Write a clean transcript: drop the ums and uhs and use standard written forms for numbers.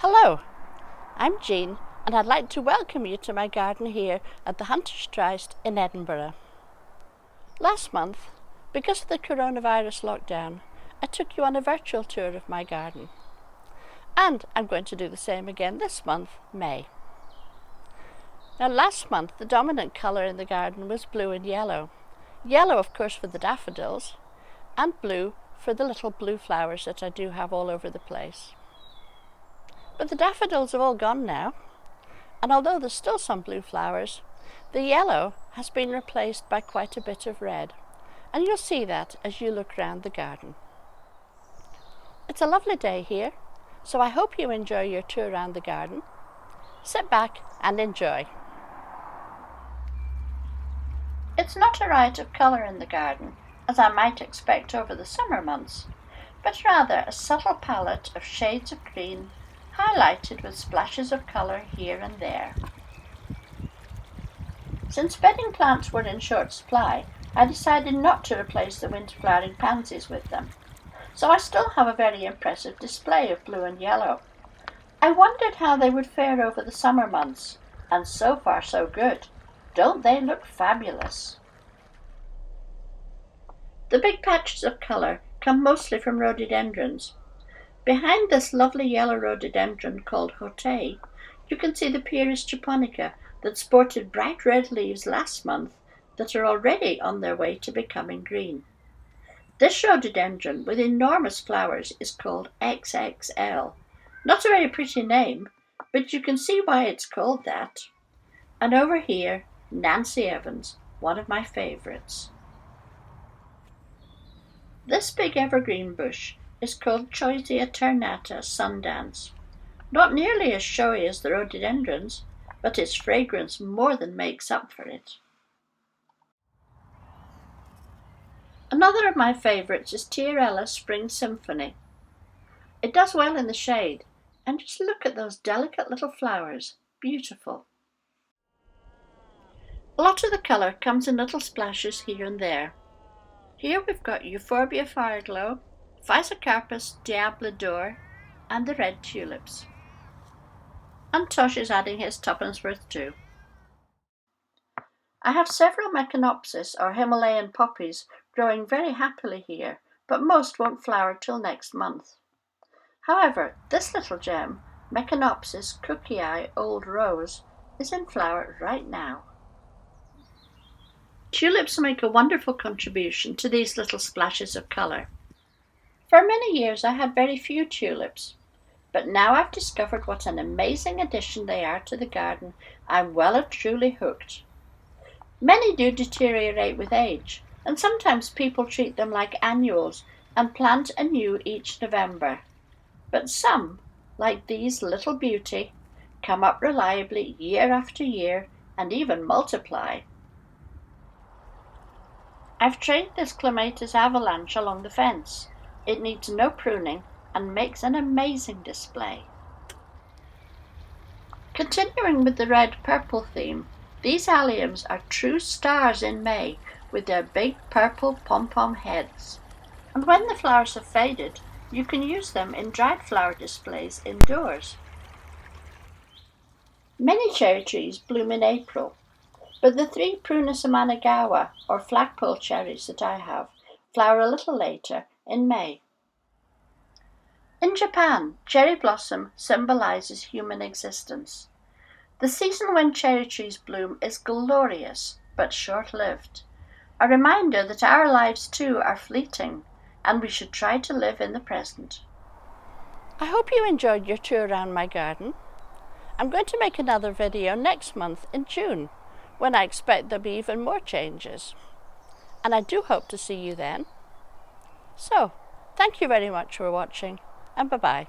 Hello, I'm Jean and I'd like to welcome you to my garden here at the Hunter's Tryst in Edinburgh. Last month, because of the coronavirus lockdown, I took you on a virtual tour of my garden. And I'm going to do the same again this month, May. Now last month the dominant colour in the garden was blue and yellow. Yellow of course for the daffodils and blue for the little blue flowers that I do have all over the place. But the daffodils have all gone now, and although there's still some blue flowers, the yellow has been replaced by quite a bit of red, and you'll see that as you look round the garden. It's a lovely day here, so I hope you enjoy your tour around the garden. Sit back and enjoy. It's not a riot of colour in the garden, as I might expect over the summer months, but rather a subtle palette of shades of green, highlighted with splashes of colour here and there. Since bedding plants were in short supply, I decided not to replace the winter flowering pansies with them, so I still have a very impressive display of blue and yellow. I wondered how they would fare over the summer months, and so far so good. Don't they look fabulous? The big patches of colour come mostly from rhododendrons. Behind this lovely yellow rhododendron called Hote, you can see the Pieris japonica that sported bright red leaves last month that are already on their way to becoming green. This rhododendron with enormous flowers is called XXL. Not a very pretty name, but you can see why it's called that. And over here, Nancy Evans, one of my favourites. This big evergreen bush is called Choisya ternata Sundance. Not nearly as showy as the rhododendrons, but its fragrance more than makes up for it. Another of my favourites is Tiarella Spring Symphony. It does well in the shade, and just look at those delicate little flowers, beautiful. A lot of the colour comes in little splashes here and there. Here we've got Euphorbia Fireglow, Physocarpus Diable d'Or, and the red tulips. And Tosh is adding his tuppence worth too. I have several Meconopsis or Himalayan poppies growing very happily here, but most won't flower till next month. However, this little gem, Meconopsis Cookii Old Rose, is in flower right now. Tulips make a wonderful contribution to these little splashes of colour. For many years I had very few tulips, but now I've discovered what an amazing addition they are to the garden. I'm well and truly hooked. Many do deteriorate with age, and sometimes people treat them like annuals and plant anew each November. But some, like these Little Beauty, come up reliably year after year and even multiply. I've trained this Clematis Avalanche along the fence. It needs no pruning and makes an amazing display. Continuing with the red-purple theme, these alliums are true stars in May with their big purple pom-pom heads. And when the flowers have faded, you can use them in dried flower displays indoors. Many cherry trees bloom in April, but the 3 Prunus Amanagawa or flagpole cherries that I have flower a little later in May. In Japan, cherry blossom symbolizes human existence. The season when cherry trees bloom is glorious but short-lived, a reminder that our lives too are fleeting and we should try to live in the present. I hope you enjoyed your tour around my garden. I'm going to make another video next month in June, when I expect there'll be even more changes. And I do hope to see you then. So, thank you very much for watching, and bye-bye.